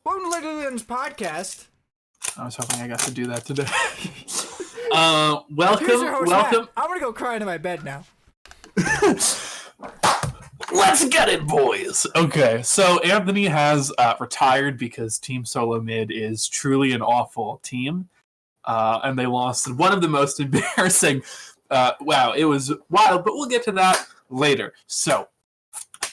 Welcome to Legends Podcast. I was hoping I got to do that today. Welcome. Welcome. I'm gonna go cry into my bed now. Let's get it, boys. Okay, so Anthony has retired because Team Solo Mid is truly an awful team, and they lost one of the most embarrassing. Wow, it was wild, but we'll get to that later. So,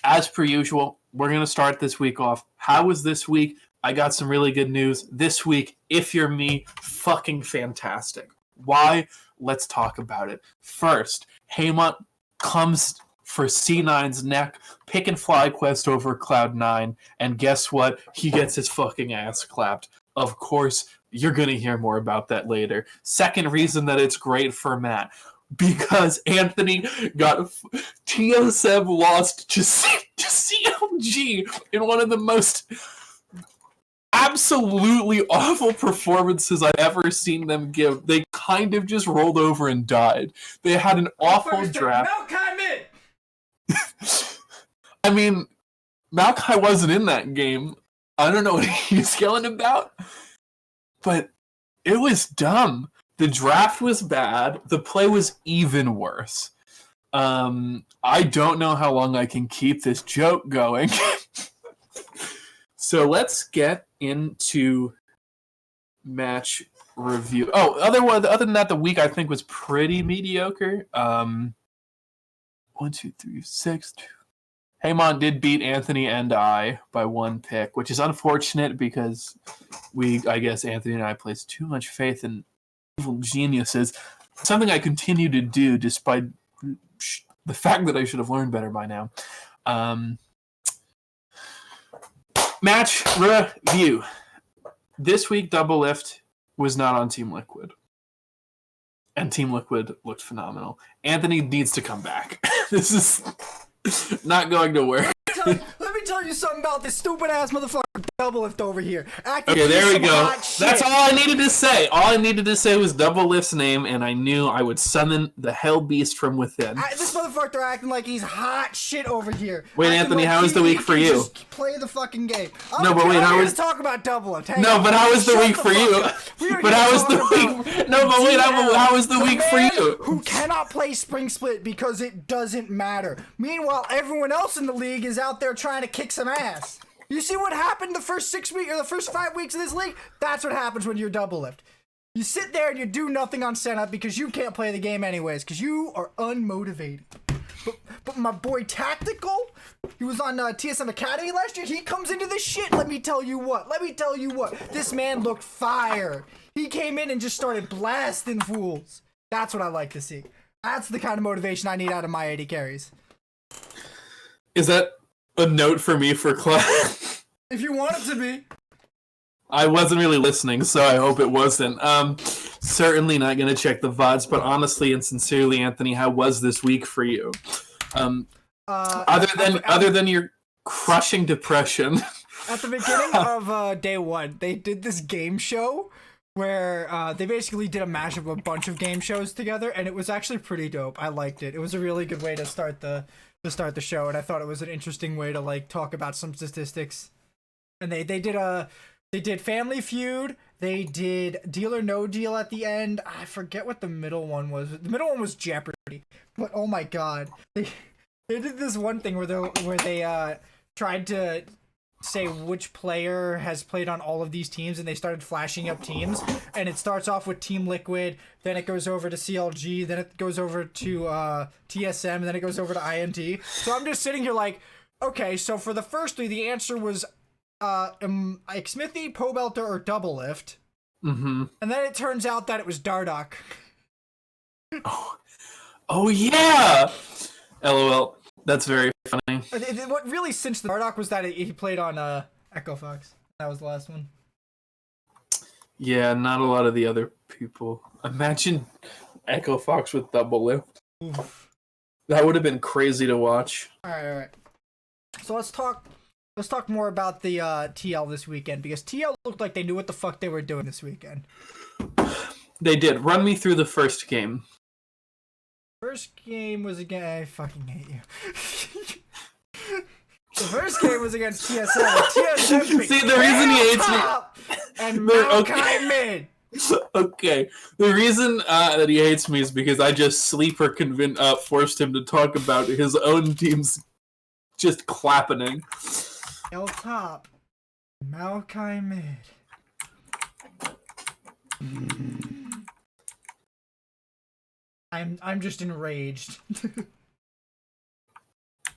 as per usual, we're gonna start this week off. How was this week? I got some really good news this week. If you're me, fucking fantastic. Why? Let's talk about it. First, Haymont comes for C9's neck, pick and fly quest over Cloud9, and guess what? He gets his fucking ass clapped. Of course, you're going to hear more about that later. Second reason that it's great for Matt, because Anthony got TSM lost to CLG in one of the most absolutely awful performances I've ever seen them give. They kind of just rolled over and died. They had an awful draft. I mean, Maokai wasn't in that game. I don't know what he's yelling about, but it was dumb. The draft was bad. The play was even worse. I don't know how long I can keep this joke going. So let's get into match review. Oh, other than that, the week I think was pretty mediocre. 1, 2, 3, 6. Haymont did beat Anthony and I by 1 pick, which is unfortunate because I guess Anthony and I placed too much faith in evil geniuses. Something I continue to do despite the fact that I should have learned better by now. Match review. This week, Doublelift was not on Team Liquid. And Team Liquid looked phenomenal. Anthony needs to come back. This is not going to work. Let me tell you something about this stupid-ass motherfucker Doublelift over here. Okay, there we go. That's all I needed to say. All I needed to say was Doublelift's name, and I knew I would summon the hell beast from within. This motherfucker acting like he's hot shit over here. Wait, Anthony, how was the week for you? Just play the fucking game. No, but wait, how was... talk about Doublelift. No, but how was the week for you? But how was the week... No, but wait, how was the week for you? Who cannot play Spring Split because it doesn't matter. Meanwhile, everyone else in the league is out there trying to kick some ass. You see what happened the first 6 weeks or the first 5 weeks of this league? That's what happens when you're Doublelift. You sit there and you do nothing on setup because you can't play the game anyways because you are unmotivated. But my boy Tactical, he was on TSM Academy last year. He comes into this shit. Let me tell you what. This man looked fire. He came in and just started blasting fools. That's what I like to see. That's the kind of motivation I need out of my AD carries. Is that a note for me for class? If you want it to be. I wasn't really listening, so I hope it wasn't. Certainly not going to check the VODs, but honestly and sincerely, Anthony, how was this week for you? Other than your crushing depression. At the beginning of day 1, they did this game show where they basically did a mashup of a bunch of game shows together, and it was actually pretty dope. I liked it. It was a really good way to start the show, and I thought it was an interesting way to like talk about some statistics. And they did Family Feud, they did Deal or No Deal at the end. I forget what the middle one was. The middle one was Jeopardy. But oh my god, they did this one thing where they tried to say which player has played on all of these teams, and they started flashing up teams, and it starts off with Team Liquid, then it goes over to CLG, then it goes over to TSM, and then it goes over to INT. So I'm just sitting here like, okay, so for the first 3, the answer was like Smithy, Pobelter, or Doublelift. Mm-hmm. And then it turns out that it was Dardoch. Oh yeah! LOL. That's very funny. What really cinched the Dardoch was that he played on Echo Fox. That was the last one. Yeah, not a lot of the other people. Imagine Echo Fox with Doublelift. Oof. That would have been crazy to watch. All right. So let's talk more about the TL this weekend, because TL looked like they knew what the fuck they were doing this weekend. They did. Run me through the first game. First game was again. I fucking hate you. The first game was against TSM. TSM See, the reason he hates me... And Maokai mid. Okay, the reason that he hates me is because I just forced him to talk about his own team's just clapping. L top, Maokai mid. I'm just enraged.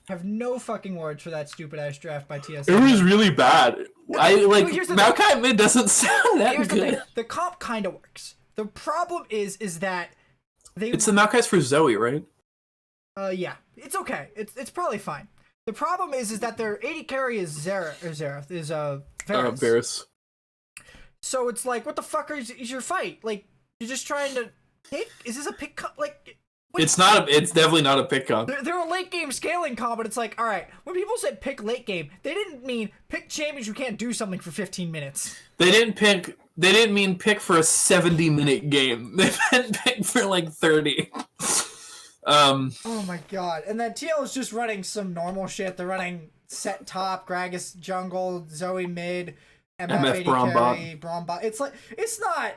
Have no fucking words for that stupid ass draft by TSM. It was really bad. Maokai mid doesn't sound that good. The comp kind of works. The problem is that it's the Maokai's for Zoe, right? Yeah, it's okay. It's probably fine. The problem is that their AD carry is Varus. So it's like, what the fuck is your fight? Like, you're just trying to pick? Is this a pick? Like, it's not. It's definitely not a pick comp. They're a late game scaling comp, but it's like, all right. When people said pick late game, they didn't mean pick champions who can't do something for 15 minutes. They didn't mean pick for a 70-minute game. They meant pick for like 30. Oh my god! And then TL is just running some normal shit. They're running set top, Gragas jungle, Zoe mid, MF AD carry, Bromba. It's like it's not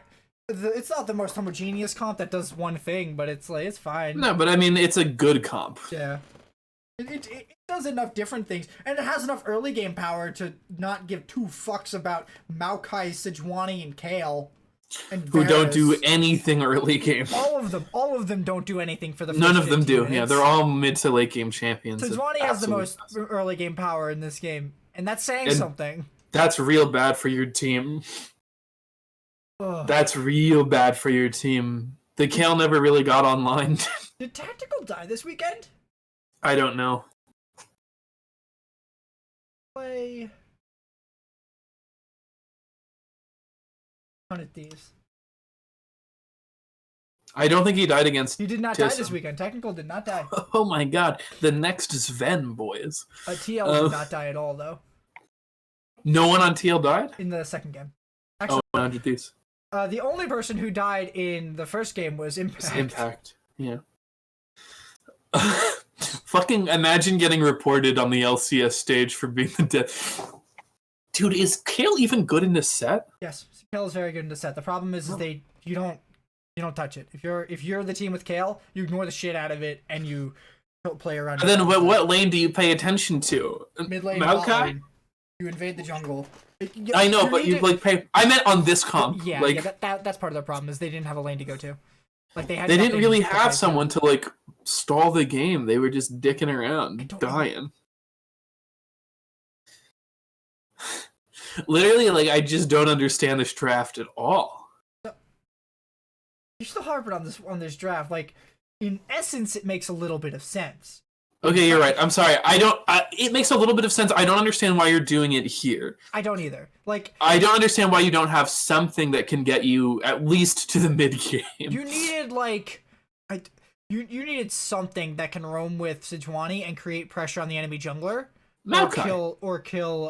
the most homogeneous comp that does one thing, but it's like it's fine. No, but I mean it's a good comp. Yeah, it does enough different things, and it has enough early game power to not give two fucks about Maokai, Sejuani, and Kale. And who don't do anything early game. All of them don't do anything for the first None of them do. minutes. Yeah, they're all mid to late game champions. Sejuani has the most early game power in this game, and that's saying something. That's real bad for your team. Ugh. That's real bad for your team. The Kale never really got online. Did Tactical die this weekend? I don't know. Play 100 Thieves. I don't think he died against. He did not die this weekend. Technical did not die. Oh my god. The next Sven, boys. TL did not die at all, though. No one on TL died? In the second game. Actually, 100 Thieves. The only person who died in the first game was Impact. Impact, yeah. Fucking imagine getting reported on the LCS stage for being the death. Dude, is Kale even good in this set? Yes, Kale is very good in the set. The problem is you don't touch it. If you're the team with Kale, you ignore the shit out of it and you don't play around. And then what lane do you pay attention to? Mid lane, Maokai? You invade the jungle. I know, but you like pay. I meant on this comp. Yeah, like, that's part of their problem is they didn't have a lane to go to. Like they didn't really have someone to like stall the game. They were just dicking around, dying. Literally, like I just don't understand this draft at all. You're still harping on this draft. Like in essence, it makes a little bit of sense. Okay, you're right. I'm sorry. It makes a little bit of sense. I don't understand why you're doing it here. I don't either. Like I don't understand why you don't have something that can get you at least to the mid game. You needed you needed something that can roam with Sejuani and create pressure on the enemy jungler. Maokai. Or kill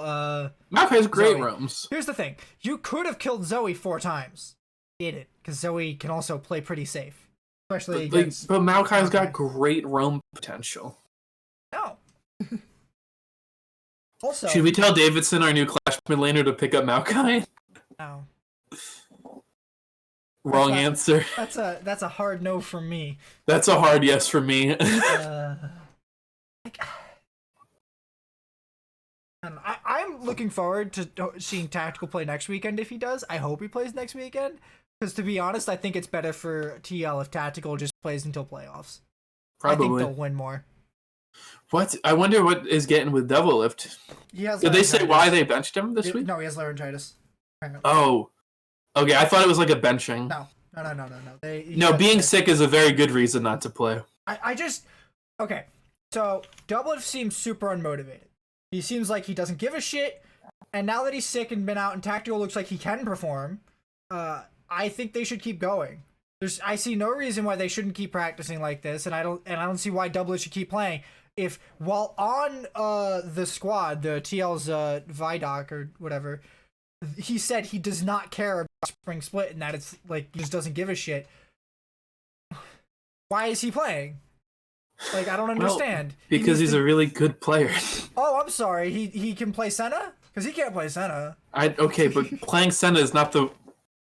Maokai's great Zoe. roams. Here's the thing. You could have killed Zoe 4 times. Didn't, because Zoe can also play pretty safe. Especially against but Maokai's got great roam potential. No. Also, should we tell Davidson, our new Clash mid laner, to pick up Maokai? No. Wrong answer. That's a hard no from me. That's a hard yes for me. I'm looking forward to seeing Tactical play next weekend if he does. I hope he plays next weekend. Because to be honest, I think it's better for TL if Tactical just plays until playoffs. Probably. I think they'll win more. What? I wonder what is getting with Doublelift. Did they say why they benched him this week? No, he has laryngitis. Oh. Okay, I thought it was like a benching. No. Being sick is a very good reason not to play. Okay, so Doublelift seems super unmotivated. He seems like he doesn't give a shit, and now that he's sick and been out and Tactical looks like he can perform, I think they should keep going. I see no reason why they shouldn't keep practicing like this, and I don't see why Doublelift should keep playing. If while on the squad, the TL's Vidoc or whatever, he said he does not care about Spring Split and that it's like he just doesn't give a shit. Why is he playing? Like, I don't understand. Because he's a really good player. Oh, I'm sorry. He can play Senna? Because he can't play Senna. Okay, but playing Senna is not the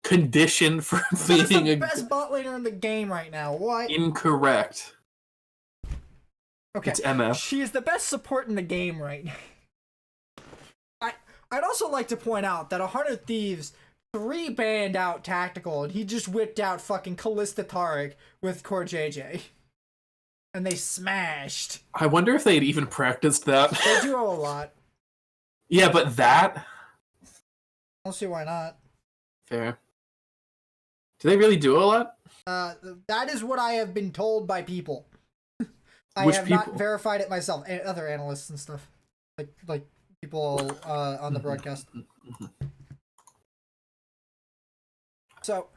condition for being the best bot laner in the game right now. What? Incorrect. Okay. It's MF. She is the best support in the game right now. I'd also like to point out that 100 Thieves 3-banned out Tactical, and he just whipped out fucking Callista Taric with Core JJ. And they smashed. I wonder if they'd even practiced that. They do a lot. Yeah, but that? I don't see why not. Fair. Do they really do a lot? That is what I have been told by people. I Which have people? not verified it myself. And other analysts and stuff. Like people on the broadcast. So,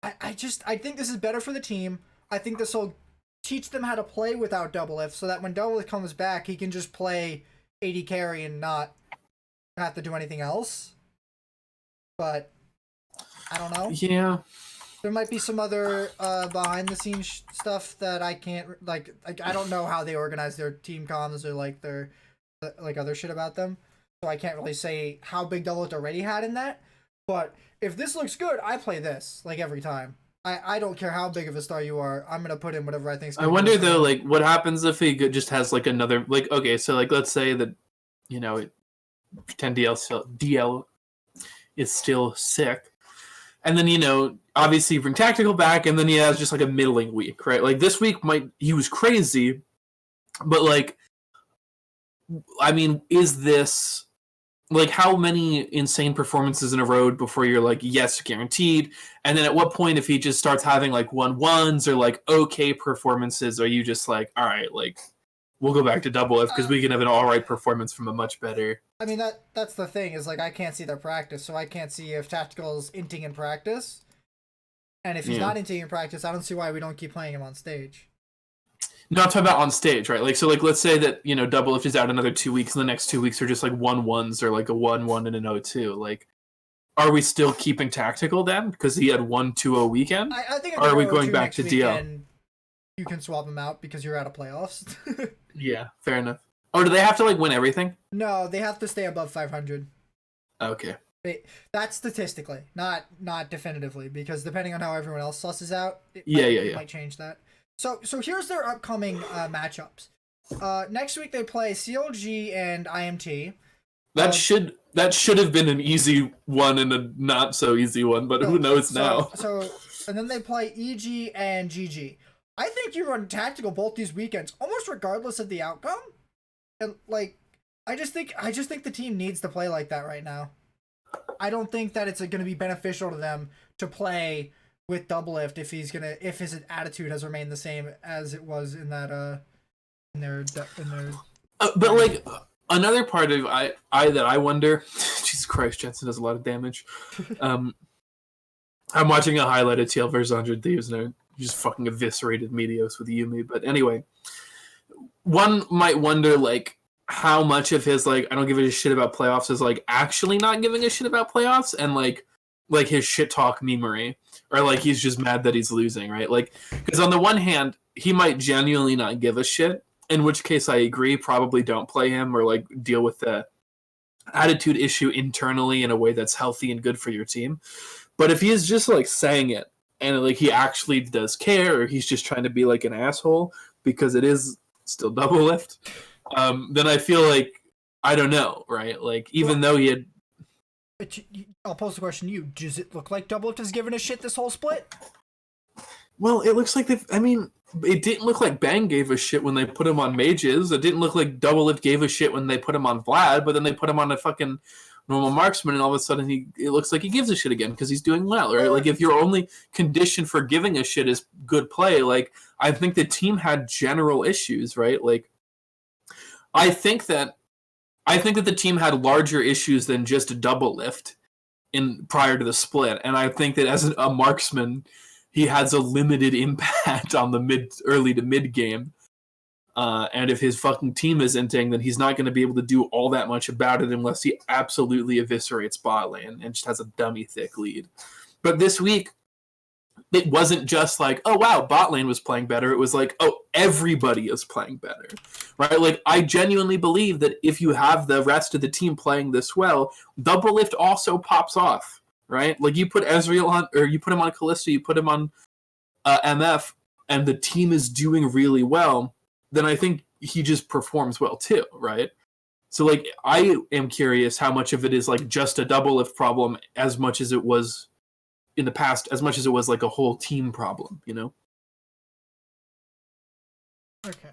I think this is better for the team. I think this will teach them how to play without Doublelift, so that when Doublelift comes back, he can just play AD carry and not have to do anything else. But I don't know. Yeah. There might be some other behind the scenes stuff that I can't like. I don't know how they organize their team comms or like their like other shit about them, so I can't really say how big Doublelift already had in that. But if this looks good, I play this like every time. I don't care how big of a star you are. I'm gonna put in whatever I think. I wonder though, like, what happens if he just has like another, like, okay, so like, let's say that, you know, pretend DL is still sick, and then, you know, obviously you bring Tactical back, and then he has just like a middling week, right? Like this week he was crazy, but like, I mean, is this like how many insane performances in a row before you're like, yes, guaranteed? And then at what point, if he just starts having like 1-1s or like okay performances, are you just like, all right, like we'll go back to Doublelift because we can have an all right performance from a much better. I mean, that's the thing is like I can't see their practice, so I can't see if Tactical's inting in practice. And if he's not inting in practice, I don't see why we don't keep playing him on stage. No, I'm talking about on stage, right? Like, so, like, let's say that, you know, Doublelift is out another 2 weeks, and the next 2 weeks are just like 1-1s or like a 1-1 and an 0-2. Like, are we still keeping Tactical then because he had 1-2-0 weekend? I think. Or are we going back to DL? You can swap him out because you're out of playoffs. Yeah, fair enough. Oh, do they have to like win everything? No, they have to stay above 500. Okay. That's statistically, not definitively, because depending on how everyone else susses out, it might change that. So here's their upcoming matchups. Next week they play CLG and IMT. That should have been an easy one and a not so easy one, but who knows now? And then they play EG and GG. I think you run Tactical both these weekends, almost regardless of the outcome. And like, I just think the team needs to play like that right now. I don't think that it's going to be beneficial to them to play with Doublelift if his attitude has remained the same as it was in that in their. But like another part of I that I wonder, Jesus Christ, Jensen does a lot of damage. I'm watching a highlight of TL versus 100 Thieves, and I just fucking eviscerated Meteos with Yumi. But anyway, one might wonder like how much of his like I don't give a shit about playoffs is like actually not giving a shit about playoffs, and like his shit talk memery, or like he's just mad that he's losing, right? Like, because on the one hand, he might genuinely not give a shit, in which case I agree, probably don't play him or like deal with the attitude issue internally in a way that's healthy and good for your team. But if he is just like saying it and like he actually does care, or he's just trying to be like an asshole because it is still Doublelift, then I feel like I don't know, right? Like even though he had. I'll pose the question to you. Does it look like Doublelift has given a shit this whole split? Well, it looks like it didn't look like Bang gave a shit when they put him on mages. It didn't look like Doublelift gave a shit when they put him on Vlad, but then they put him on a fucking normal marksman, and all of a sudden it looks like he gives a shit again because he's doing well, right? Like if your only condition for giving a shit is good play, like I think the team had general issues, right? Like I think that the team had larger issues than just a Doublelift prior to the split, and I think that as a marksman, he has a limited impact on the early to mid game. And if his fucking team is inting, then he's not going to be able to do all that much about it unless he absolutely eviscerates bot lane and just has a dummy thick lead. But this week, it wasn't just like, oh wow, bot lane was playing better. It was like, oh, everybody is playing better, right? Like, I genuinely believe that if you have the rest of the team playing this well, Doublelift also pops off, right? Like, you put Ezreal on, or you put him on Callisto, you put him on MF, and the team is doing really well, then I think he just performs well too, right? So, like, I am curious how much of it is, like, just a Doublelift problem as much as it was in the past, as much as it was, like, a whole team problem, you know? Okay.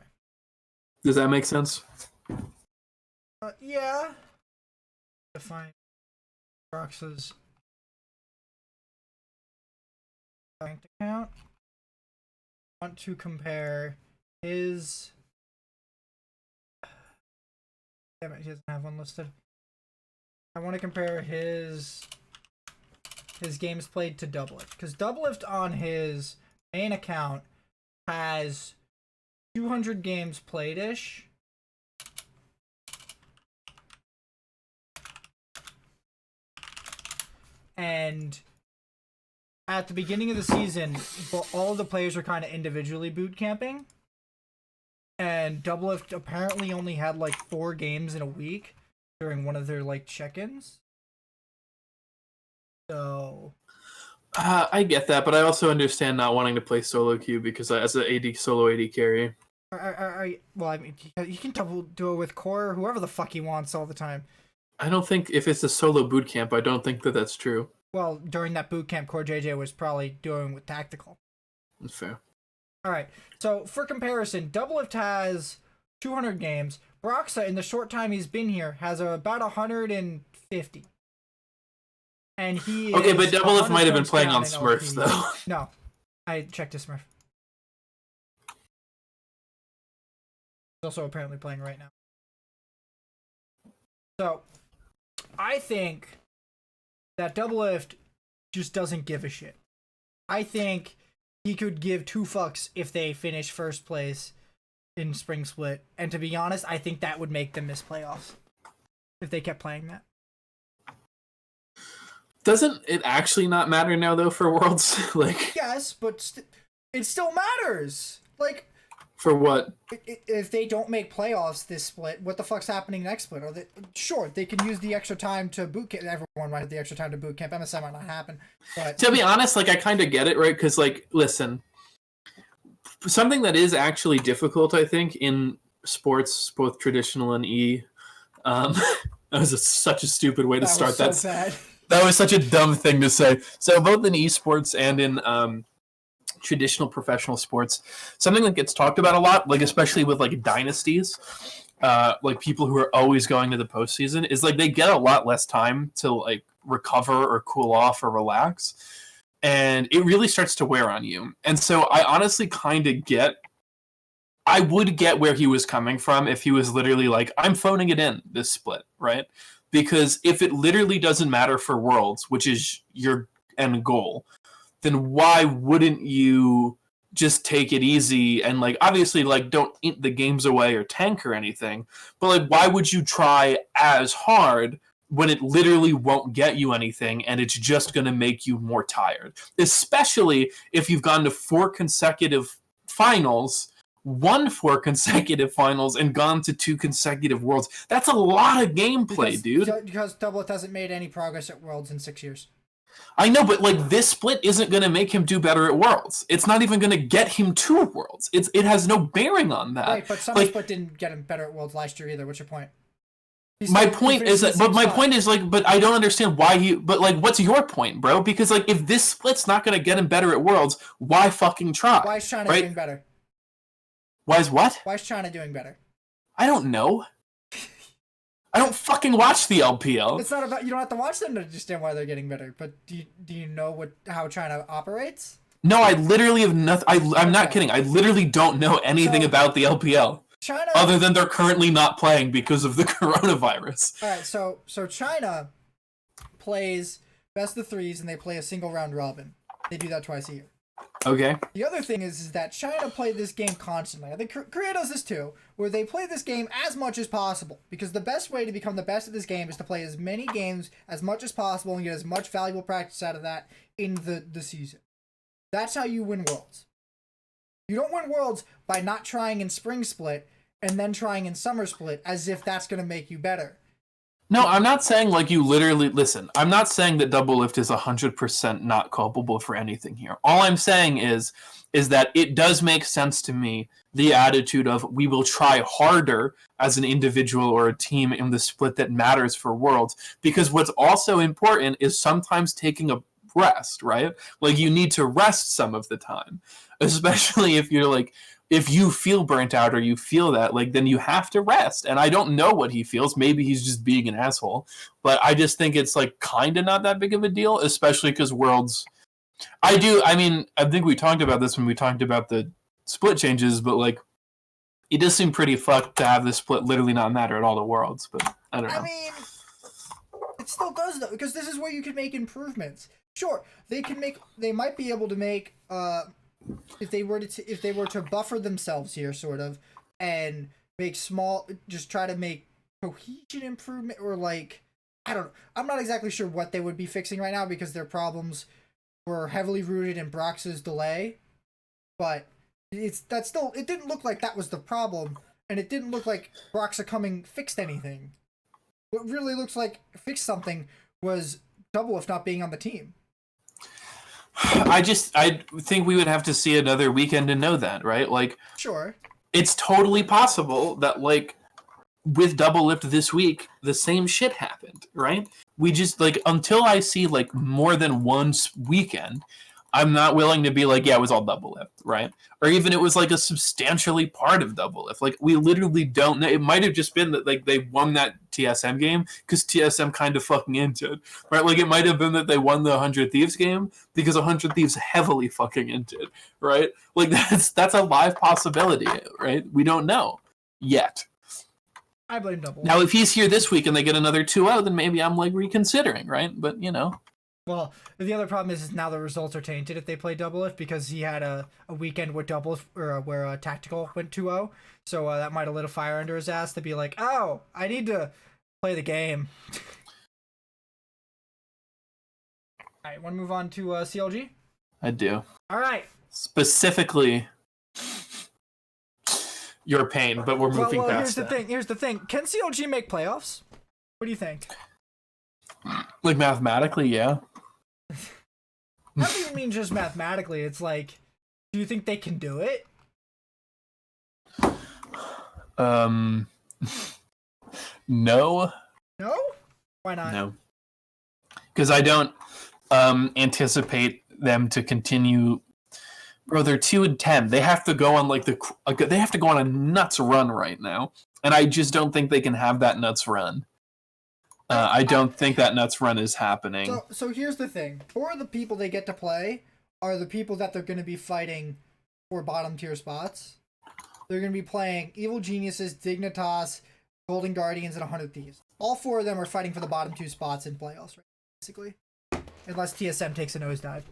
Does that make sense? Yeah. Define Rox's bank account. I want to compare his. Damn it, he doesn't have one listed. I want to compare his games played to Doublelift, because Doublelift on his main account has 200 games played ish. And at the beginning of the season, all of the players were kind of individually boot camping. And Doublelift apparently only had like 4 games in a week during one of their like check-ins. So I get that, but I also understand not wanting to play solo queue because as an solo AD carry. well, I mean, you can double do it with core or whoever the fuck he wants all the time. I don't think if it's a solo boot camp, I don't think that that's true. Well, during that boot camp, Core JJ was probably doing with tactical. That's fair. All right. So for comparison, Doublelift has 200 games. Broxa, in the short time he's been here, has about 150. And he okay, is but Doublelift might have been playing on in Smurfs, LP. though. No, I checked his Smurf. He's also apparently playing right now. So, I think that Doublelift just doesn't give a shit. I think he could give 2 fucks if they finish first place in Spring Split. And to be honest, I think that would make them miss playoffs if they kept playing that. Doesn't it actually not matter now, though, for Worlds? Like, yes, but it still matters. Like, for what? If they don't make playoffs this split, what the fuck's happening next split? Sure, they can use the extra time to boot camp. Everyone might have the extra time to boot camp. MSI might not happen. But to be honest, like, I kind of get it, right? Because, like, listen, something that is actually difficult, I think, in sports, both traditional and E. That was such a stupid way to start that. So bad. That was such a dumb thing to say. So both in esports and in traditional professional sports, something that gets talked about a lot, like especially with like dynasties, like people who are always going to the postseason, is like they get a lot less time to like recover or cool off or relax, and it really starts to wear on you. And so I honestly kind of I would get where he was coming from if he was literally like, I'm phoning it in this split, right? Because if it literally doesn't matter for Worlds, which is your end goal, then why wouldn't you just take it easy and, like, obviously, like, don't eat the games away or tank or anything, but, like, why would you try as hard when it literally won't get you anything and it's just going to make you more tired? Especially if you've gone to 4 consecutive finals, won 4 consecutive finals, and gone to 2 consecutive Worlds. That's a lot of gameplay, dude. Because Doublelift hasn't made any progress at Worlds in 6 years. I know, but like this split isn't going to make him do better at Worlds. It's not even going to get him to Worlds. It has no bearing on that. Right, but Summer Split didn't get him better at Worlds last year either. What's your point? My point is like, but I don't understand why but like, what's your point, bro? Because like, if this split's not going to get him better at Worlds, why fucking try? Why is China doing better? Why is what? Why is China doing better? I don't know. I don't fucking watch the LPL. It's not about, you don't have to watch them to understand why they're getting better, but do you know how China operates? No, I literally have nothing. I'm not kidding. I literally don't know anything about the LPL. China, other than they're currently not playing because of the coronavirus. All right, so China plays best of 3s and they play a single round robin. They do that twice a year. Okay. The other thing is that China play this game constantly. I think Korea does this too, where they play this game as much as possible. Because the best way to become the best at this game is to play as many games as much as possible and get as much valuable practice out of that in the season. That's how you win Worlds. You don't win Worlds by not trying in Spring Split and then trying in Summer Split as if that's going to make you better. No, I'm not saying like you literally listen. I'm not saying that Doublelift is 100% not culpable for anything here. All I'm saying is that it does make sense to me, the attitude of we will try harder as an individual or a team in the split that matters for Worlds, because what's also important is sometimes taking a rest, right? Like you need to rest some of the time, especially if you're like, if you feel burnt out or you feel that, like, then you have to rest. And I don't know what he feels. Maybe he's just being an asshole. But I just think it's, like, kind of not that big of a deal, especially because Worlds... I think we talked about this when we talked about the split changes, but, like, it does seem pretty fucked to have this split literally not matter at all to Worlds. But I don't know. I mean, it still does, though, because this is where you can make improvements. Sure, they might be able to make... if they were to buffer themselves here, sort of, and just try to make cohesion improvement, or like, I don't know. I'm not exactly sure what they would be fixing right now because their problems were heavily rooted in Brox's delay, but it didn't look like that was the problem, and it didn't look like Broxa coming fixed anything. What really looks like fixed something was Doublelift not being on the team. I think we would have to see another weekend to know that, right? Like, sure, it's totally possible that, like, with Doublelift this week, the same shit happened, right? We just, like, until I see, like, more than one weekend, I'm not willing to be like, yeah, it was all Doublelift, right? Or even it was, like, a substantially part of Doublelift. Like, we literally don't know. It might have just been that, like, they won that TSM game because TSM kind of fucking inted, right? Like, it might have been that they won the 100 Thieves game because 100 Thieves heavily fucking inted, right? Like, that's a live possibility, right? We don't know yet. I blame Doublelift. Now, if he's here this week and they get another 2-0, then maybe I'm, like, reconsidering, right? But, you know. Well, the other problem is now the results are tainted if they play Doublelift because he had a weekend with where Tactical went 2-0. So that might have lit a fire under his ass to be like, oh, I need to play the game. All right, want to move on to CLG? I do. All right. Specifically your pain, but we're moving past Here's the thing. Can CLG make playoffs? What do you think? Like, mathematically, yeah. How do you mean just mathematically? It's like, do you think they can do it? No. No? Why not? No. Because I don't anticipate them to continue. Bro, they're 2-10. They have to go on they have to go on a nuts run right now, and I just don't think they can have that nuts run. I don't think that nuts run is happening. So here's the thing. 4 of the people they get to play are the people that they're going to be fighting for bottom tier spots. They're going to be playing Evil Geniuses, Dignitas, Golden Guardians, and 100 Thieves. All 4 of them are fighting for the bottom 2 spots in playoffs, right? Basically. Unless TSM takes a nosedive.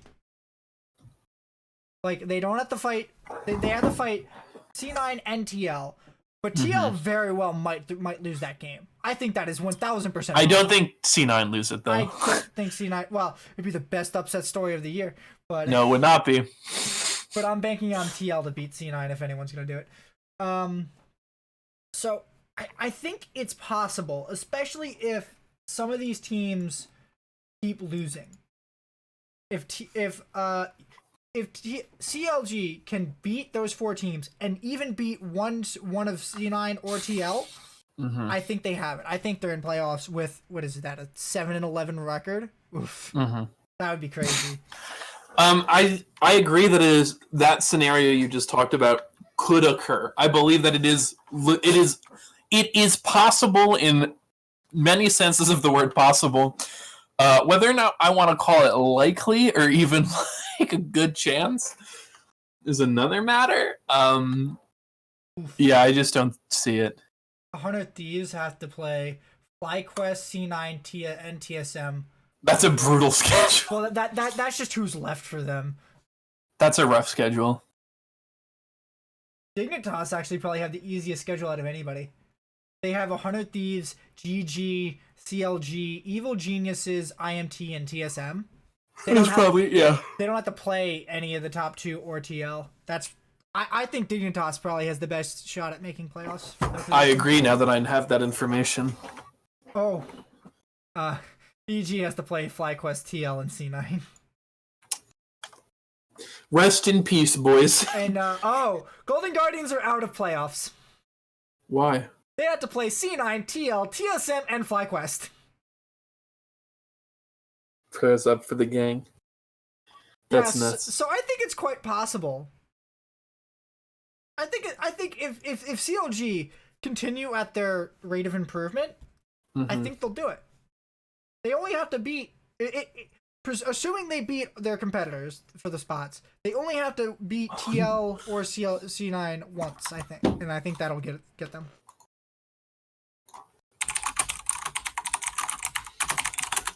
Like, they don't have to fight... They have to fight C9 and TL. But TL very well might lose that game. I think that is 1,000%. I don't think C9 lose it, though. I don't think C9... Well, it'd be the best upset story of the year. But no, it would not be. But I'm banking on TL to beat C9 if anyone's going to do it. So, I think it's possible, especially if some of these teams keep losing. If CLG can beat those 4 teams and even beat one of C9 or TL, I think they have it. I think they're in playoffs with, what is that, a 7-11 record? Oof. That would be crazy. I agree that that scenario you just talked about could occur. I believe that it is possible in many senses of the word possible. Whether or not I want to call it likely or even like a good chance is another matter. Yeah, I just don't see it. 100 Thieves have to play FlyQuest, C9, and TSM. That's a brutal schedule. Well, that's just who's left for them. That's a rough schedule. Dignitas actually probably have the easiest schedule out of anybody. They have 100 Thieves, GG, CLG, Evil Geniuses, IMT, and TSM. They don't have to play any of the top 2 or TL. That's I think Dignitas probably has the best shot at making playoffs. I agree now that I have that information. Oh, EG has to play FlyQuest, TL, and C9. Rest in peace, boys. And Golden Guardians are out of playoffs. Why? They had to play C9, TL, TSM, and FlyQuest. Prayers up for the gang. That's nuts. So I think it's quite possible. I think if CLG continue at their rate of improvement, I think they'll do it. They only have to beat assuming they beat their competitors for the spots. They only have to beat TL or C9 once, I think, and I think that'll get them.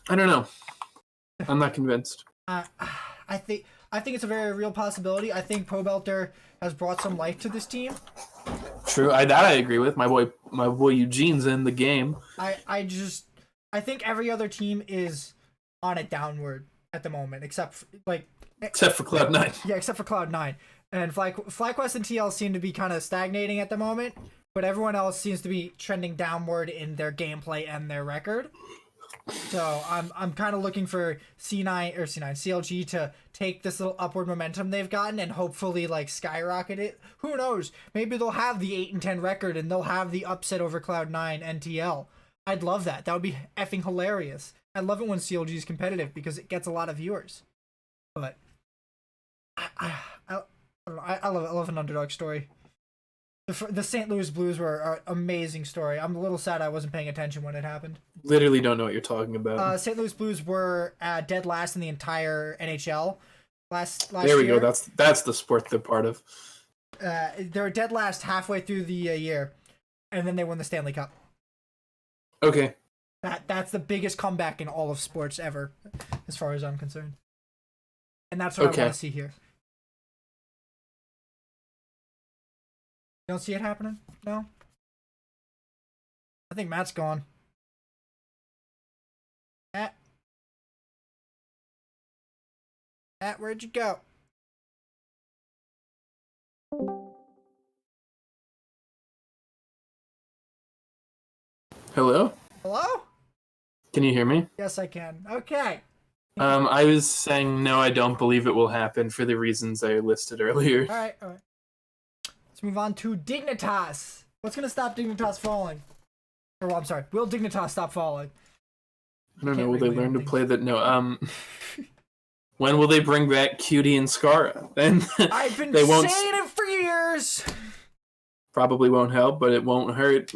I don't know. I'm not convinced. I think it's a very real possibility. I think Pobelter has brought some life to this team. True, I agree with. My boy Eugene's in the game. I think every other team is on a downward at the moment, except for Cloud9. Yeah, except for Cloud9. And FlyQuest and TL seem to be kind of stagnating at the moment, but everyone else seems to be trending downward in their gameplay and their record. So I'm kind of looking for CLG to take this little upward momentum they've gotten and hopefully like skyrocket it. Who knows? Maybe they'll have the 8-10 record and they'll have the upset over Cloud9 and TL. I'd love that. That would be effing hilarious. I love it when CLG is competitive because it gets a lot of viewers. But I love an underdog story. The St. Louis Blues were an amazing story. I'm a little sad I wasn't paying attention when it happened. Literally don't know what you're talking about. St. Louis Blues were dead last in the entire NHL last there we year. go. That's the sport they're part of. They were dead last halfway through the year, and then they won the Stanley Cup. Okay. That's the biggest comeback in all of sports ever, as far as I'm concerned. And that's what I want to see here. You don't see it happening? No? I think Matt's gone. Matt, where'd you go? Hello? Hello? Can you hear me? Yes, I can. Okay. I was saying no, I don't believe it will happen for the reasons I listed earlier. All right. Let's move on to Dignitas. What's going to stop Dignitas falling? Or, well, I'm sorry. Will Dignitas stop falling? I don't know. Will they learn to play that? No. When will they bring back Cutie and Scara? Then I've been saying it for years. Probably won't help, but it won't hurt.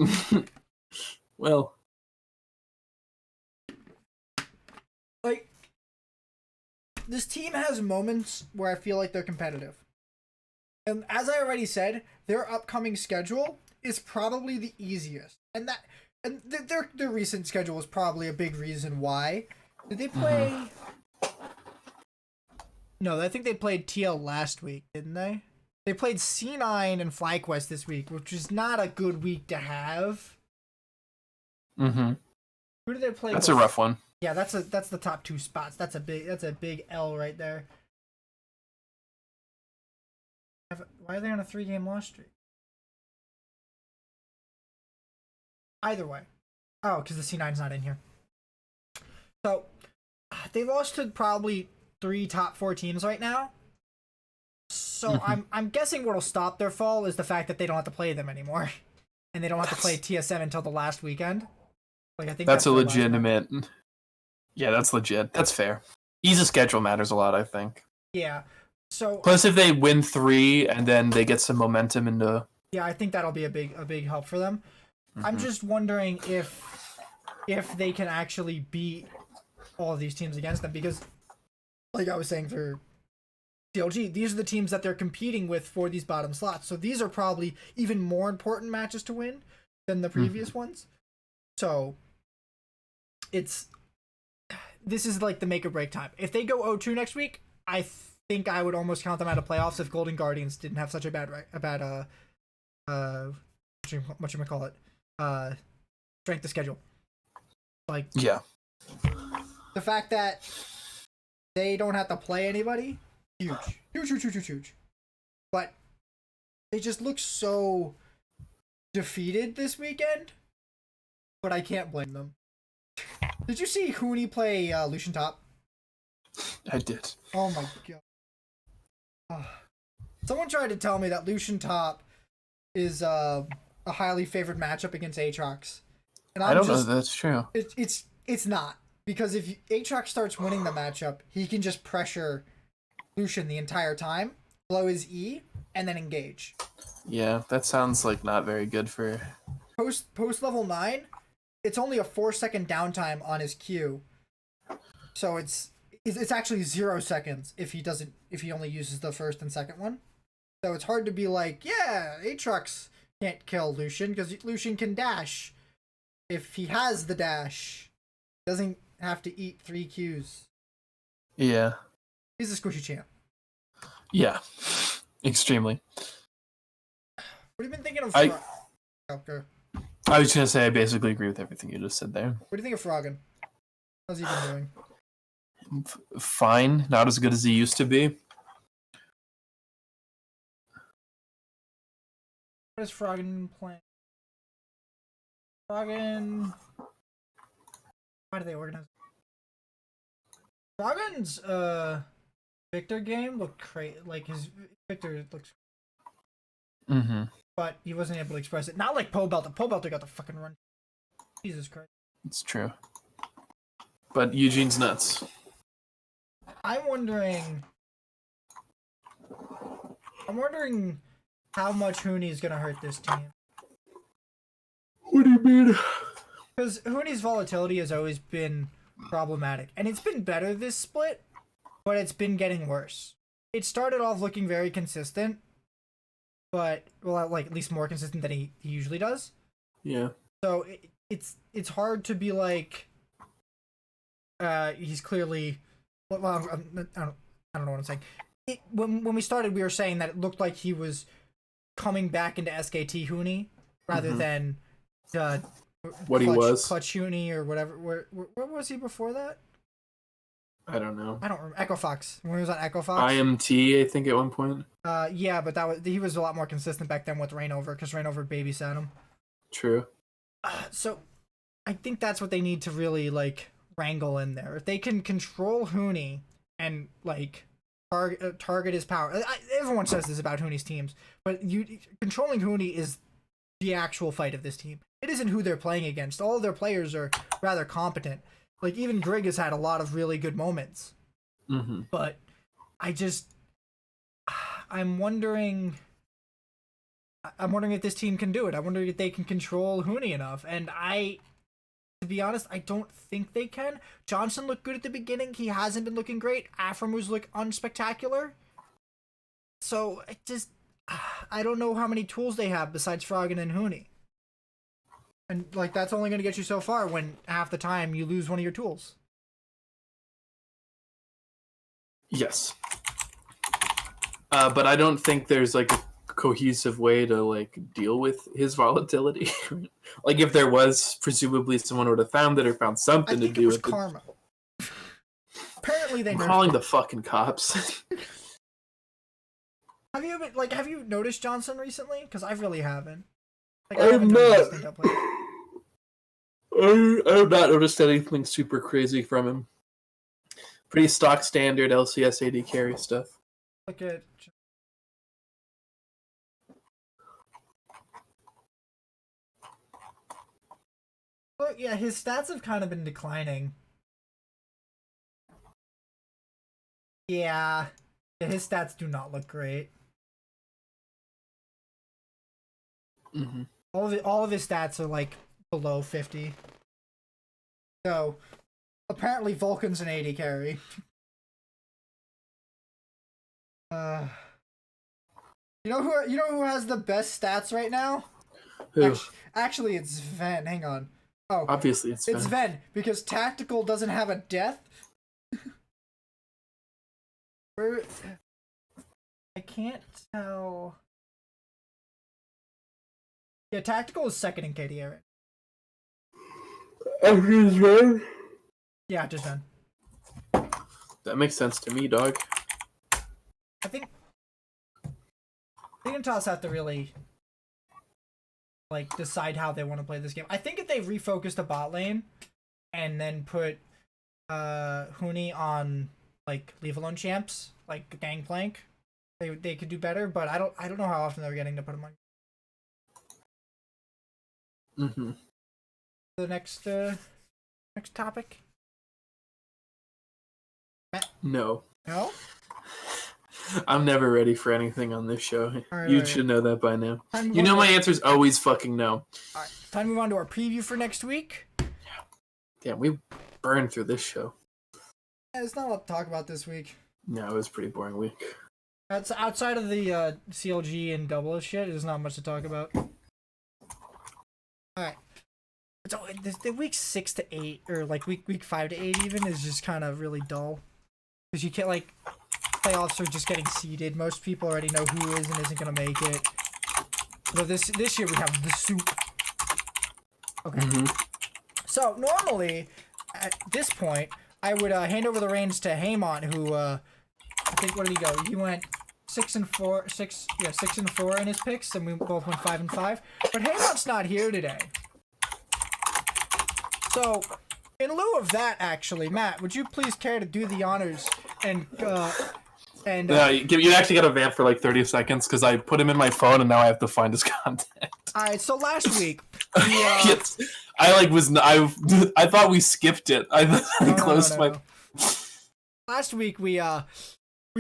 Well, like, this team has moments where I feel like they're competitive. And as I already said, their upcoming schedule is probably the easiest. And their recent schedule is probably a big reason why. Did they play... No, I think they played TL last week, didn't they? They played C9 and FlyQuest this week, which is not a good week to have. Mm-hmm. Who did they play? That's a rough one. Yeah, that's the top two spots. That's a big L right there. Why are they on a 3-game loss streak? Either way. Oh, because the C9's not in here. So, they lost to probably 3 top 4 teams right now. So I'm guessing what'll stop their fall is the fact that they don't have to play them anymore. And they don't have to play TSM until the last weekend. Like, I think that's a legitimate... Yeah, that's legit. That's fair. Ease of schedule matters a lot, I think. Yeah. So plus, if they win 3 and then they get some momentum into... Yeah, I think that'll be a big help for them. I'm just wondering if they can actually beat all of these teams against them, because, like I was saying for CLG, these are the teams that they're competing with for these bottom slots. So these are probably even more important matches to win than the previous ones. So this is like the make or break time. If they go 0-2 next week, I think I would almost count them out of playoffs if Golden Guardians didn't have such a bad strength of schedule. Like, yeah, the fact that they don't have to play anybody, huge. But they just look so defeated this weekend. But I can't blame them. Did you see Huni play Lucian Top? I did. Oh my god. Someone tried to tell me that Lucian Top is a highly favored matchup against Aatrox. And I don't know if that's true. It's not. Because if Aatrox starts winning the matchup, he can just pressure Lucian the entire time, blow his E, and then engage. Yeah, that sounds like not very good for... Post level 9, it's only a 4-second downtime on his Q. So it's actually 0 seconds if he only uses the first and second one. So it's hard to be like, yeah, Aatrox can't kill Lucian because Lucian can dash. If he has the dash, he doesn't have to eat 3 Qs. Yeah. He's a squishy champ. Yeah. Extremely. What have you been thinking of? Okay. I was gonna say I basically agree with everything you just said there. What do you think of Froggen? How's he been doing? Fine. Not as good as he used to be. What is Froggen playing? Froggen. Why do they organize? Froggen's Victor game looked crazy. Like his Victor looks. Mm-hmm. But he wasn't able to express it. Not like Pobelter. Pobelter got the fucking run. Jesus Christ. It's true. But Eugene's nuts. I'm wondering how much Huni's gonna hurt this team. What do you mean? Because Huni's volatility has always been problematic. And it's been better this split, but it's been getting worse. It started off looking very consistent, but, well, like, at least more consistent than he usually does. Yeah. So it's hard to be like, he's clearly, well, I don't know what I'm saying. When we started, we were saying that it looked like he was coming back into SKT Huni rather than the what he was Clutch Huni or whatever. Where was he before that? I don't know. I don't remember. Echo Fox, when he was on Echo Fox. IMT, I think, at one point. Yeah, but he was a lot more consistent back then with Reignover because Reignover babysat him. True. So I think that's what they need to really like wrangle in there. If they can control Huni and like target his power. Everyone says this about Huni's teams, but controlling Huni is the actual fight of this team. It isn't who they're playing against. All of their players are rather competent. Like even Grig has had a lot of really good moments. Mm-hmm. But I'm wondering if this team can do it. I wonder if they can control Huni enough. And to be honest, I don't think they can. Johnson looked good at the beginning. He hasn't been looking great. Aframu's look unspectacular. So I don't know how many tools they have besides Froggen and Huni. And like that's only going to get you so far when half the time you lose one of your tools. Yes. But I don't think there's like a cohesive way to like deal with his volatility. Like if there was, presumably someone would have found it or found something to do with it. Karma. Apparently they. I'm calling the fucking cops. Have you noticed Johnson recently? Because I really haven't. Like, I'm not. I've not noticed anything super crazy from him. Pretty stock standard LCS AD carry stuff. Look at. Well, yeah, his stats have kind of been declining. Yeah, his stats do not look great. Mm-hmm. All of his stats are like below 50. So apparently Vulcan's an 80 carry. You know who has the best stats right now? Who? Actually, it's Sven. Hang on. Oh, obviously it's Sven because Tactical doesn't have a death. I can't tell. Yeah, Tactical is second in KDA. After Sven? Yeah, just Sven. That makes sense to me, dog. I think Dignitas have to really like decide how they want to play this game. I think if they refocus the bot lane and then put Huni on like leave alone champs, like Gangplank, they could do better. But I don't know how often they're getting to put them on. Mm-hmm. The next topic. Matt? No. No. I'm never ready for anything on this show. Right, You should know that by now. You know my answer's always fucking no. Alright, time to move on to our preview for next week. Damn, we burned through this show. Yeah, there's not a lot to talk about this week. No, it was a pretty boring week. That's outside of the CLG and Doublelift shit. There's not much to talk about. Alright. So the week 6 to 8, or like week 5 to 8 even, is just kind of really dull. Because you can't, like, playoffs are just getting seeded. Most people already know who is and isn't going to make it. So this year we have the soup. Okay. Mm-hmm. So normally, at this point, I would hand over the reins to Haymon, who, I think, where did he go? He went 6 and 4 in his picks, and we both went 5 and 5. But Haymon's not here today. So, in lieu of that, actually, Matt, would you please care to do the honors and you actually got to vamp for like 30 seconds because I put him in my phone and now I have to find his content. All right, so last week, yes, I thought we skipped it. I closed my. Last week we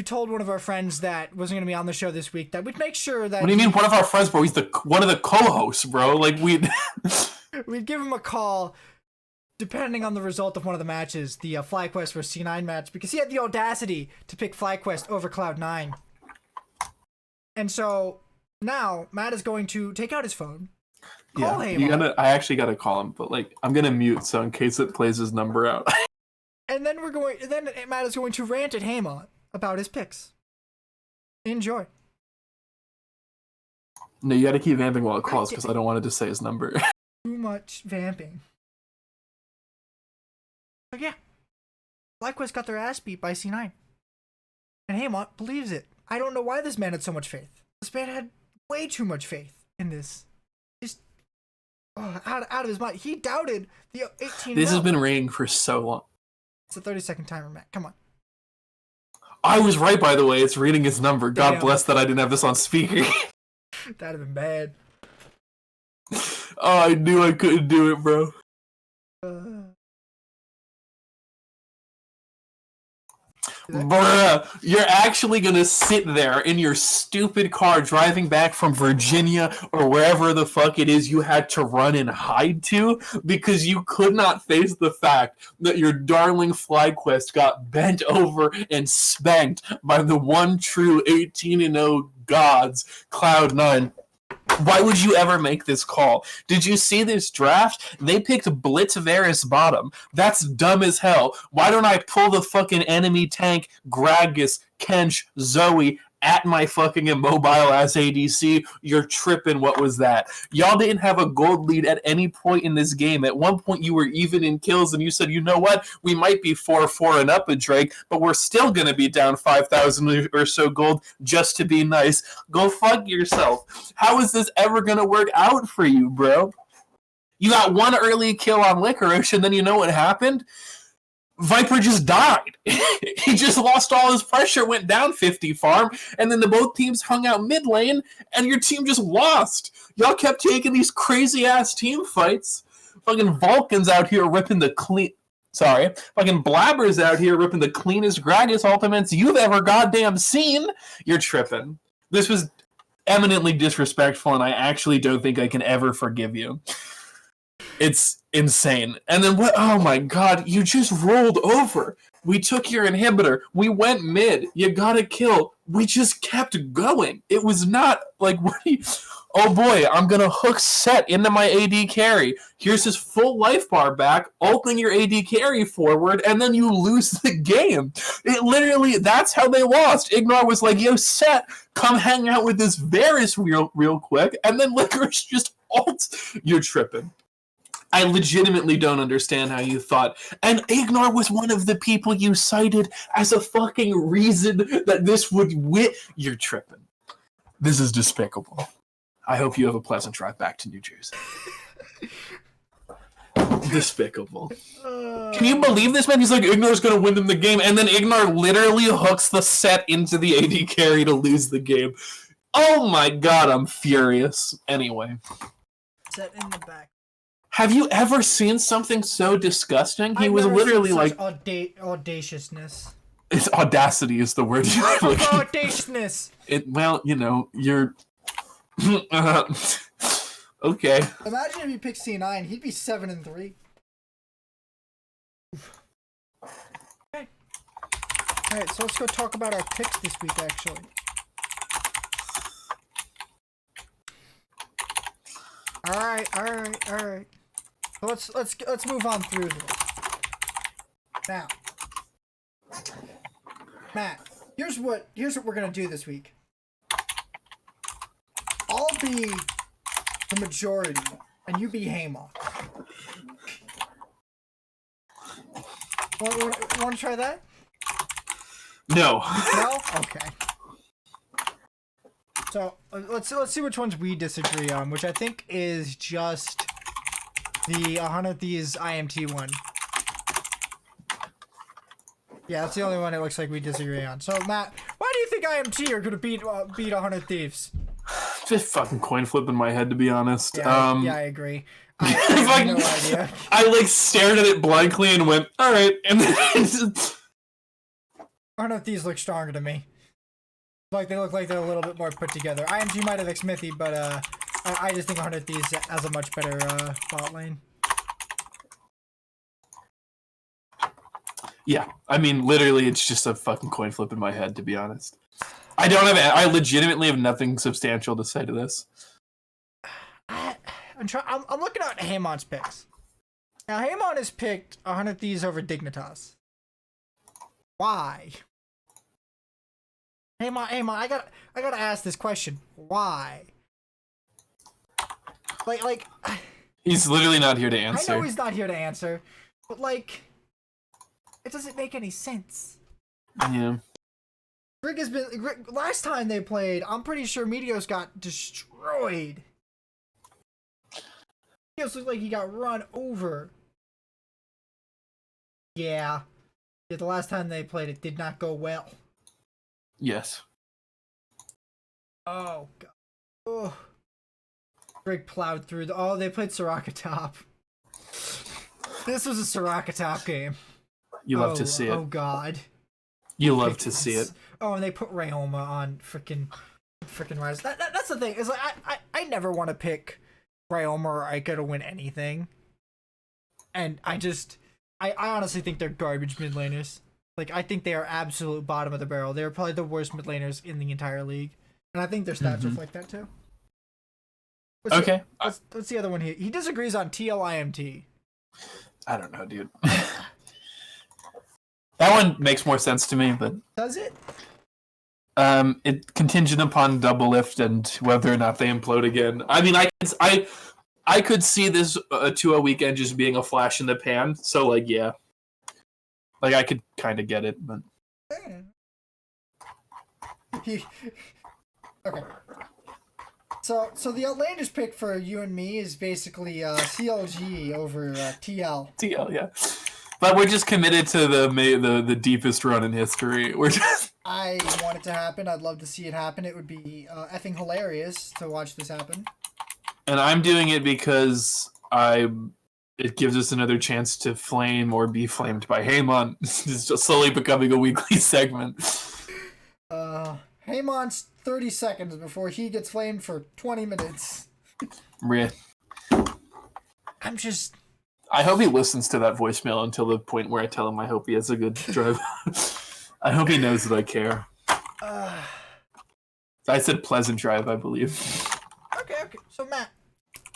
told one of our friends that wasn't going to be on the show this week that we'd make sure that. What do you mean, one of our friends, bro? He's one of the co-hosts, bro. Like we'd give him a call. Depending on the result of one of the matches, the FlyQuest vs C9 match, because he had the audacity to pick FlyQuest over Cloud9. And so now Matt is going to take out his phone, call him. I actually gotta call him, but like I'm gonna mute so in case it plays his number out. And then Matt is going to rant at Haymon about his picks. Enjoy. No, you gotta keep vamping while it calls because I don't want it to say his number. Too much vamping. But yeah, FlyQuest got their ass beat by C9. And Haymon believes it. I don't know why this man had so much faith. This man had way too much faith in this. Just out of his mind. He doubted the 18. This has been ringing for so long. It's a 30-second timer, Matt. Come on. I was right, by the way. It's reading his number. God bless that I didn't have this on speaker. That'd have been bad. Oh, I knew I couldn't do it, bro. Bruh, you're actually gonna sit there in your stupid car driving back from Virginia or wherever the fuck it is you had to run and hide to because you could not face the fact that your darling FlyQuest got bent over and spanked by the one true 18-0 gods, Cloud9. Why would you ever make this call? Did you see this draft? They picked Blitzvarus bottom. That's dumb as hell. Why don't I pull the fucking enemy tank, Gragas, Kench, Zoe at my fucking immobile ass ADC? You're tripping. What was that? Y'all didn't have a gold lead at any point in this game. At one point, you were even in kills, and you said, you know what? We might be 4-4 and up a Drake, but we're still going to be down 5,000 or so gold just to be nice. Go fuck yourself. How is this ever going to work out for you, bro? You got one early kill on Licorice, and then you know what happened? Viper just died. He just lost all his pressure, went down 50 farm, and then both teams hung out mid lane, and your team just lost. Y'all kept taking these crazy-ass team fights. Fucking Vulcans out here ripping the fucking Blabbers out here ripping the cleanest Gragas ultimates you've ever goddamn seen. You're tripping. This was eminently disrespectful, and I actually don't think I can ever forgive you. It's insane. And then what? Oh my god, you just rolled over. We took your inhibitor. We went mid. You got a kill. We just kept going. It was not like, oh boy, I'm going to hook Set into my AD carry. Here's his full life bar back, ulting your AD carry forward, and then you lose the game. It literally, that's how they lost. Ignore was like, yo, Set, come hang out with this Varus real quick, and then Licorice just ults. You're tripping. I legitimately don't understand how you thought. And Ignore was one of the people you cited as a fucking reason that this would win. You're tripping. This is despicable. I hope you have a pleasant drive back to New Jersey. Despicable. Can you believe this, man? He's like, Ignor's going to win them the game, and then Ignor literally hooks the set into the AD carry to lose the game. Oh my god, I'm furious. Anyway. Set in the back. Have you ever seen something so disgusting? He was literally like... audaciousness. It's audacity is the word you're looking for. Audaciousness! Well, you know, you're... Okay. Imagine if you picked C9, he'd be 7-3. Okay. Alright, so let's go talk about our picks this week, actually. Alright. So let's move on through this. Now, Matt, here's what we're gonna do this week. I'll be the majority, and you be Hamon. Want to try that? No. No? Okay. So let's see which ones we disagree on, which I think is just the 100 Thieves IMT one. Yeah, that's the only one it looks like we disagree on. So Matt, why do you think IMT are gonna beat 100 Thieves? Just fucking coin flip in my head, to be honest. Yeah, I agree. I have no idea. I like stared at it blankly and went, "All right," and then 100 Thieves look stronger to me. Like they look like they're a little bit more put together. IMG might have Xmithy, but I just think 100 Thieves has a much better bot lane. Yeah, I mean, literally, it's just a fucking coin flip in my head, to be honest. I legitimately have nothing substantial to say to this. I'm looking at Hamon's picks. Now Hamon has picked 100 Thieves over Dignitas. Why? Hamon, I gotta ask this question. Why? Like He's literally not here to answer. I know he's not here to answer, but like, it doesn't make any sense. Yeah. Greg has been last time they played. I'm pretty sure Meteos got destroyed. Meteos looked like he got run over. Yeah, the last time they played, it did not go well. Yes. Oh god. Oh. Greg plowed through the. Oh, they played Soraka top. This was a Soraka top game. You love to see it. Oh god. You love to see it. Oh, and they put Rayoma on freaking Rise. That's the thing. Is like I never want to pick Rayoma or Ica to win anything. And I honestly think they're garbage mid laners. Like I think they are absolute bottom of the barrel. They're probably the worst mid laners in the entire league. And I think their stats reflect that too. Okay. What's the other one here? He disagrees on TLIMT. I don't know, dude. That one makes more sense to me, but does it? It contingent upon Doublelift and whether or not they implode again. I mean, I could see this 2-0 weekend just being a flash in the pan. So like, yeah, like I could kind of get it, but okay. So the outlandish pick for you and me is basically CLG over TL. TL, yeah. But we're just committed to the deepest run in history. We're just. I want it to happen. I'd love to see it happen. It would be effing hilarious to watch this happen. And I'm doing it because it gives us another chance to flame or be flamed by Hamon. It's just slowly becoming a weekly segment. Hamon's 30 seconds before he gets flamed for 20 minutes. I hope he listens to that voicemail until the point where I tell him I hope he has a good drive. I hope he knows that I care. I said pleasant drive, I believe. Okay. So Matt,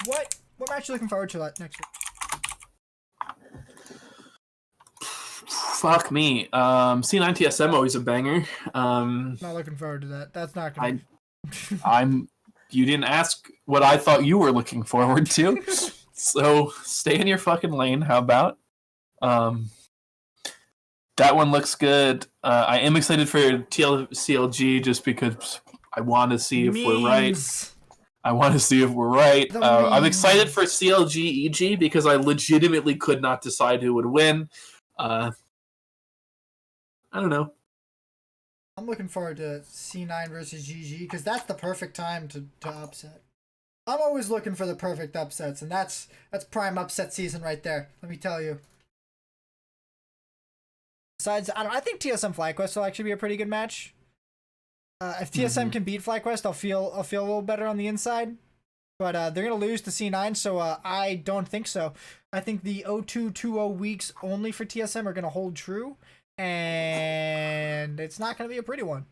what match are you looking forward to next week? Fuck me. C9 TSM always a banger. Not looking forward to that. That's not gonna. You didn't ask what I thought you were looking forward to. So stay in your fucking lane. How about? That one looks good. I am excited for CLG just because I want to see if we're right. Memes. I want to see if we're right. The I'm excited memes. for CLG EG because I legitimately could not decide who would win. I don't know. I'm looking forward to C9 versus GG because that's the perfect time to upset. I'm always looking for the perfect upsets, and that's prime upset season right there. Let me tell you. Besides, I think TSM FlyQuest will actually be a pretty good match. If TSM can beat FlyQuest, I'll feel a little better on the inside. But they're gonna lose to C9, so I don't think so. I think the 0-2-2-0 weeks only for TSM are gonna hold true, and it's not gonna be a pretty one.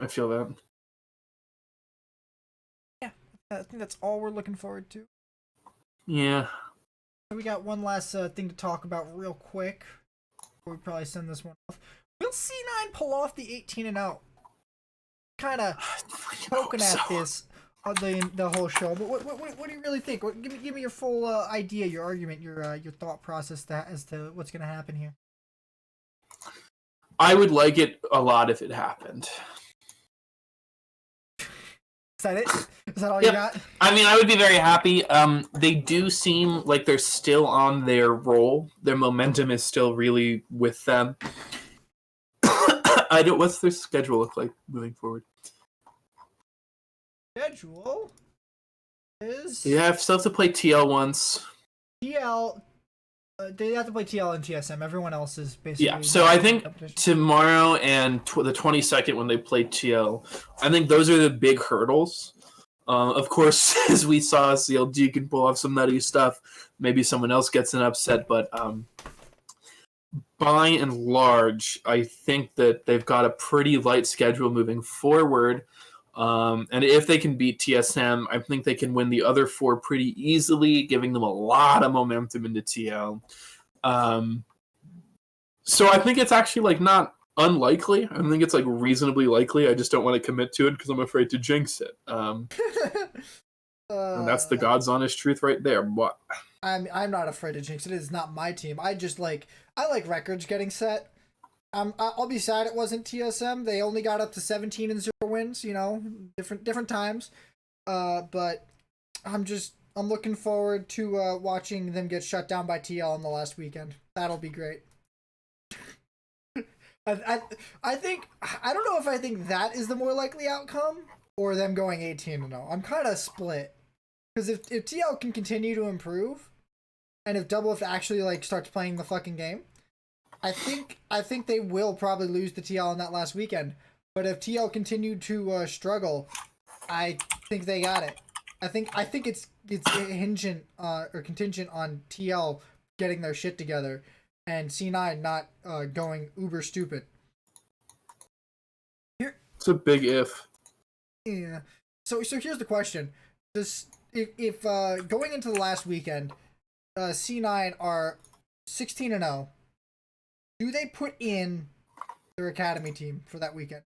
I feel that. Yeah, I think that's all we're looking forward to. Yeah. We got one last thing to talk about real quick. We probably send this one off. Will C9 pull off the 18-0? Kind of poking at this on the whole show, but what do you really think? Give me your full idea, your argument, your thought process as to what's gonna happen here. I would like it a lot if it happened. Is that it? Is that all you got? I mean, I would be very happy. They do seem like they're still on their roll. Their momentum is still really with them. What's their schedule look like moving forward? Schedule is They still have to play TL once. TL. They have to play TL and TSM. Everyone else is basically. Yeah, so I think tomorrow and the 22nd when they play TL, I think those are the big hurdles. Of course, as we saw, CLG can pull off some nutty stuff. Maybe someone else gets an upset, but by and large, I think that they've got a pretty light schedule moving forward. And if they can beat TSM, I think they can win the other 4 pretty easily, giving them a lot of momentum into TL. So I think it's actually like not unlikely. I think it's like reasonably likely. I just don't want to commit to it because I'm afraid to jinx it. And that's the God's honest truth right there. But I'm not afraid to jinx it. It is not my team. I like records getting set. I'll be sad it wasn't TSM. They only got up to 17-0 wins. You know, different times. But I'm looking forward to watching them get shut down by TL on the last weekend. That'll be great. I think I don't know if I think that is the more likely outcome or them going 18-0. I'm kind of split because if TL can continue to improve, and if Doublelift actually like starts playing the fucking game, I think they will probably lose to TL on that last weekend. But if TL continue to struggle, I think they got it. I think it's contingent on TL getting their shit together and C9 not going uber stupid. Here, it's a big if. yeah. So here's the question: if going into the last weekend, C9 are 16-0, do they put in their academy team for that weekend?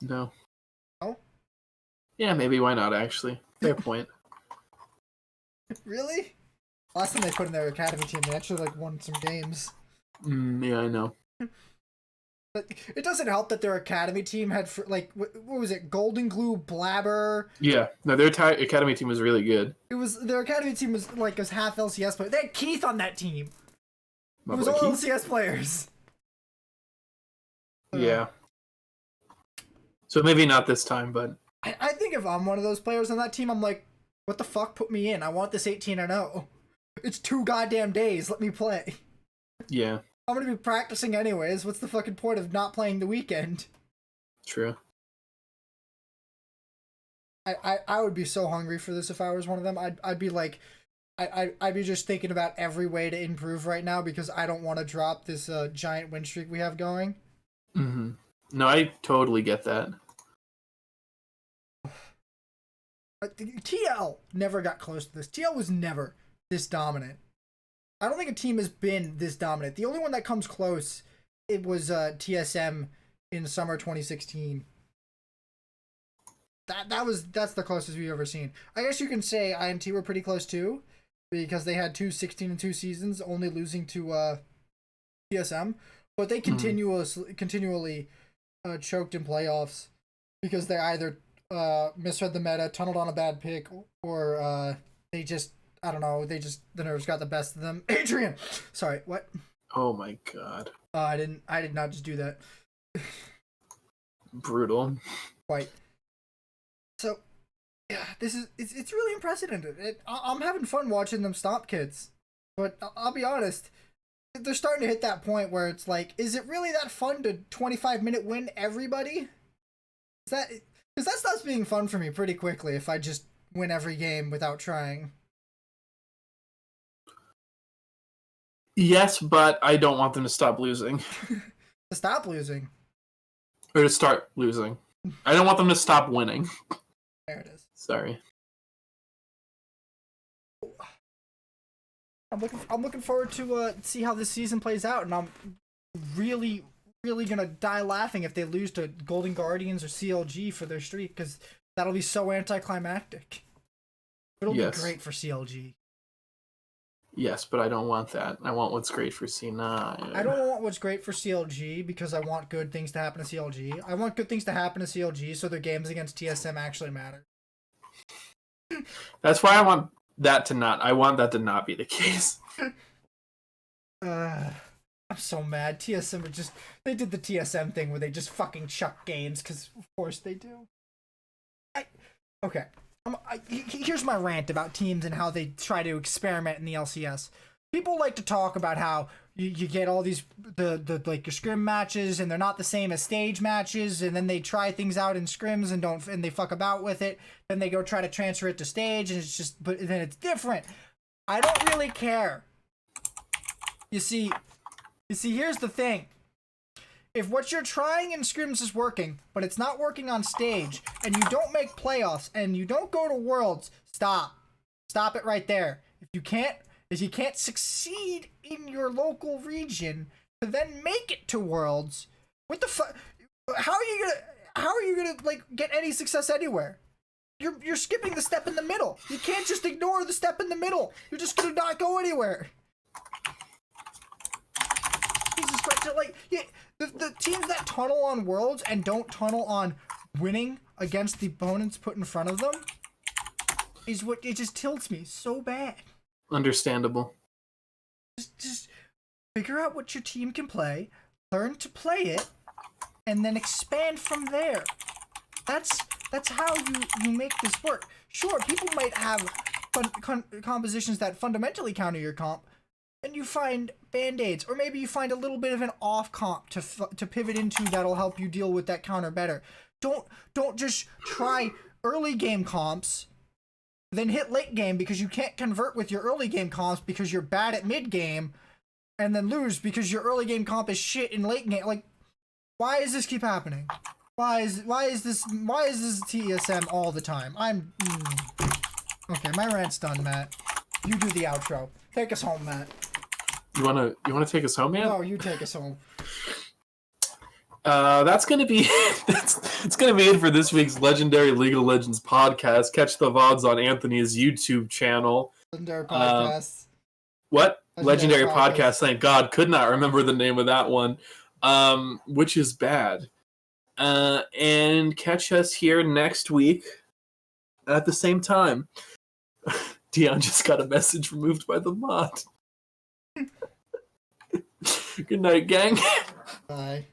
No. Oh? Yeah, maybe. Why not, actually? Fair point. Really? Last time they put in their academy team, they actually like won some games. Yeah, I know. But it doesn't help that their academy team had like what was it? Golden Glue, Blabber. Yeah, no, their academy team was really good. Their academy team was like half LCS players. They had Keith on that team. It was all Keith? LCS players. Yeah. So maybe not this time, but I think if I'm one of those players on that team, I'm like, what the fuck? Put me in. I want this 18-0. It's 2 goddamn days. Let me play. Yeah. I'm gonna be practicing anyways. What's the fucking point of not playing the weekend? True. I would be so hungry for this if I was one of them. I'd be like, I'd be just thinking about every way to improve right now because I don't want to drop this giant win streak we have going. Mm-hmm. No, I totally get that. TL never got close to this. TL was never this dominant. I don't think a team has been this dominant. The only one that comes close, it was TSM in summer 2016. That's the closest we've ever seen. I guess you can say INT were pretty close too, because they had 2 16-2 seasons, only losing to TSM, but they continually choked in playoffs because they either misread the meta, tunneled on a bad pick, or they just, I don't know, the nerves got the best of them. Adrian! Sorry, what? Oh my god. I did not just do that. Brutal. Quite. So, yeah, it's really unprecedented. I'm having fun watching them stomp kids. But I'll be honest, they're starting to hit that point where it's like, is it really that fun to 25-minute win everybody? Because that stops being fun for me pretty quickly if I just win every game without trying. Yes, but I don't want them to stop losing. To stop losing. Or to start losing. I don't want them to stop winning. There it is. Sorry. I'm looking forward to see how this season plays out, and I'm really gonna die laughing if they lose to Golden Guardians or CLG for their streak, because that'll be so anticlimactic. It'll be great for CLG. Yes, but I don't want that. I want what's great for C9. I don't want what's great for CLG because I want good things to happen to CLG. I want good things to happen to CLG so their games against TSM actually matter. That's why I want that to not. I want that to not be the case. I'm so mad. TSM they did the TSM thing where they just fucking chuck games because of course they do. Okay. Here's my rant about teams and how they try to experiment in the LCS. People like to talk about how you get all these the like your scrim matches and they're not the same as stage matches, and then they try things out in scrims and they fuck about with it. Then they go try to transfer it to stage and it's just, but then it's different. I don't really care. You see, here's the thing. If what you're trying in scrims is working, but it's not working on stage, and you don't make playoffs, and you don't go to Worlds, stop. Stop it right there. If you can't succeed in your local region to then make it to Worlds, what the fuck? How are you gonna like get any success anywhere? You're skipping the step in the middle. You can't just ignore the step in the middle. You're just gonna not go anywhere. Jesus Christ! Like, yeah. The teams that tunnel on Worlds and don't tunnel on winning against the opponents put in front of them is what it just tilts me so bad. Understandable. Just figure out what your team can play, learn to play it, and then expand from there. That's how you make this work. Sure, people might have compositions that fundamentally counter your comp, and you find band-aids, or maybe you find a little bit of an off comp to pivot into that'll help you deal with that counter better. Don't just try early game comps, then hit late game because you can't convert with your early game comps because you're bad at mid game, and then lose because your early game comp is shit in late game. Like, why does this keep happening? Why is this TSM all the time? Okay, my rant's done, Matt. You do the outro. Take us home, Matt. You wanna take us home, man? No, you take us home. That's gonna be it's gonna be it for this week's Legendary League of Legends podcast. Catch the VODs on Anthony's YouTube channel. Legendary podcast. What? Legendary podcast. Thank God. Could not remember the name of that one. Which is bad. And catch us here next week at the same time. Dion just got a message removed by the mod. Good night, gang. Bye.